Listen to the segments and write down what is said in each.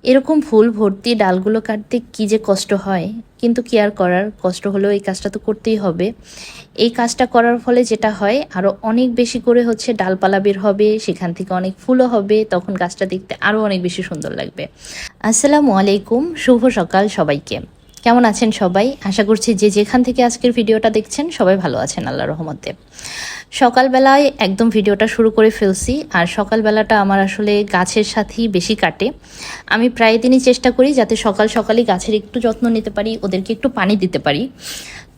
এরকম ফুল ভর্তি ডালগুলো কাটতে কী যে কষ্ট হয়, কিন্তু কি আর করার, কষ্ট হলেও এই কাজটা তো করতেই হবে। এই কাজটা করার ফলে যেটা হয়, আরও অনেক বেশি করে হচ্ছে ডালপালা বের হবে, সেখান থেকে অনেক ফুলও হবে, তখন গাছটা দেখতে আরও অনেক বেশি সুন্দর লাগবে। আসসালামু আলাইকুম, শুভ সকাল সবাইকে। কেমন আছেন সবাই? আশা করছি যে যেখান থেকে আজকের ভিডিওটা দেখছেন সবাই ভালো আছেন আল্লাহর রহমতে। সকালবেলায় একদম ভিডিওটা শুরু করে ফেলছি, আর সকালবেলাটা আমার আসলে গাছের সাথেই বেশি কাটে। আমি প্রায় দিনই চেষ্টা করি যাতে সকাল সকালই গাছের একটু যত্ন নিতে পারি, ওদেরকে একটু পানি দিতে পারি।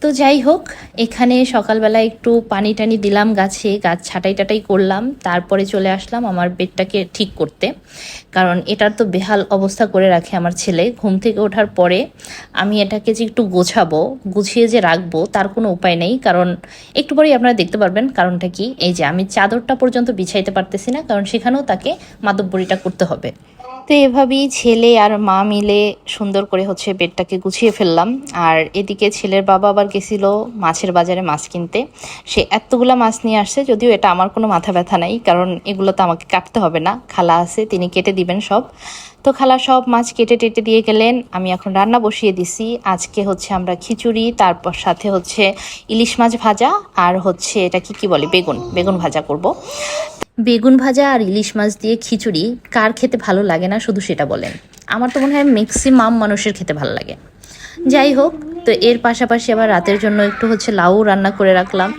তো যাই হোক, এখানে সকালবেলা একটু পানি টানি দিলাম গাছে, গাছ ছাঁটাই টাটাই করলাম, তারপরে চলে আসলাম আমার বেডটাকে ঠিক করতে। কারণ এটার তো বেহাল অবস্থা করে রাখে আমার ছেলে। ঘুম থেকে ওঠার পরে আমি এটাকে যে একটু গোছাবো, গুছিয়ে যে রাখবো তার কোনো উপায় নেই। কারণ একটু পরেই আপনারা দেখতে পারবেন কারণটা কি। এই যে আমি চাদরটা পর্যন্ত বিছাইতে পারতেছি না, কারণ সেখানেও তাকে মাদববড়িটা করতে হবে। তো এভাবেই ছেলে আর মা মিলে সুন্দর করে হচ্ছে বেডটাকে গুছিয়ে ফেললাম। আর এদিকে ছেলের বাবা আবার গেছিল মাছের বাজারে মাছ কিনতে। সে এতগুলা মাছ নিয়ে আসছে, যদিও এটা আমার কোনো মাথা ব্যথা নাই, কারণ এগুলো তো আমাকে কাটতে হবে না, খালা আছে, তিনি কেটে দিবেন সব। তো খালা সব মাছ কেটে টেটে দিয়ে গেলেন। আমি এখন রান্না বসিয়ে দিছি। আজকে হচ্ছে আমরা খিচুড়ি, তারপর সাথে হচ্ছে ইলিশ মাছ ভাজা, আর হচ্ছে এটা কি বলে, বেগুন ভাজা করব। বেগুন ভাজা আর ইলিশ মাছ দিয়ে খিচুড়ি কার খেতে ভালো লাগে না শুধু সেটা বলেন। আমার তো মনে হয় ম্যাক্সিমাম মানুষের খেতে ভালো লাগে। যাই হোক, তো এর পাশাপাশি আবার রাতের জন্য একটু হচ্ছে লাউ রান্না করে রাখলাম।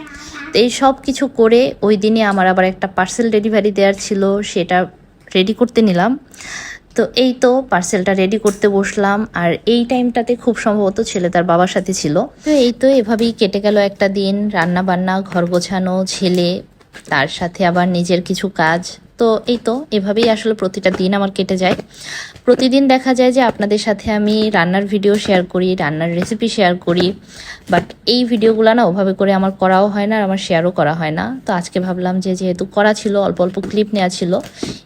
তো এই সব কিছু করে ওই দিনে আমার আবার একটা পার্সেল ডেলিভারি দেওয়ার ছিল, সেটা রেডি করতে নিলাম। তো এই তো পার্সেলটা রেডি করতে বসলাম, আর এই টাইমটাতে খুব সম্ভবত ছেলে তার বাবার সাথে ছিল। তো এই তো এভাবেই কেটে গেল একটা দিন, রান্না বান্না, ঘর গোছানো, ছেলে, তার সাথে আবার নিজের কিছু কাজ। তো এই তো এভাবেই আসলে প্রতিটা দিন আমার কেটে যায়। প্রতিদিন দেখা যায় যে আপনাদের সাথে আমি রান্নার ভিডিও শেয়ার করি, রান্নার রেসিপি শেয়ার করি, বাট এই ভিডিওগুলো না ওভাবে করে আমার করাও হয় না, আর আমার শেয়ারও করা হয় না। তো আজকে ভাবলাম যে যেহেতু করা ছিল, অল্প অল্প ক্লিপ নেওয়া ছিল,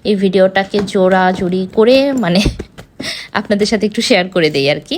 এই ভিডিওটাকে জোড়া জুড়ি করে মানে আপনাদের সাথে একটু শেয়ার করে দেই আর কি।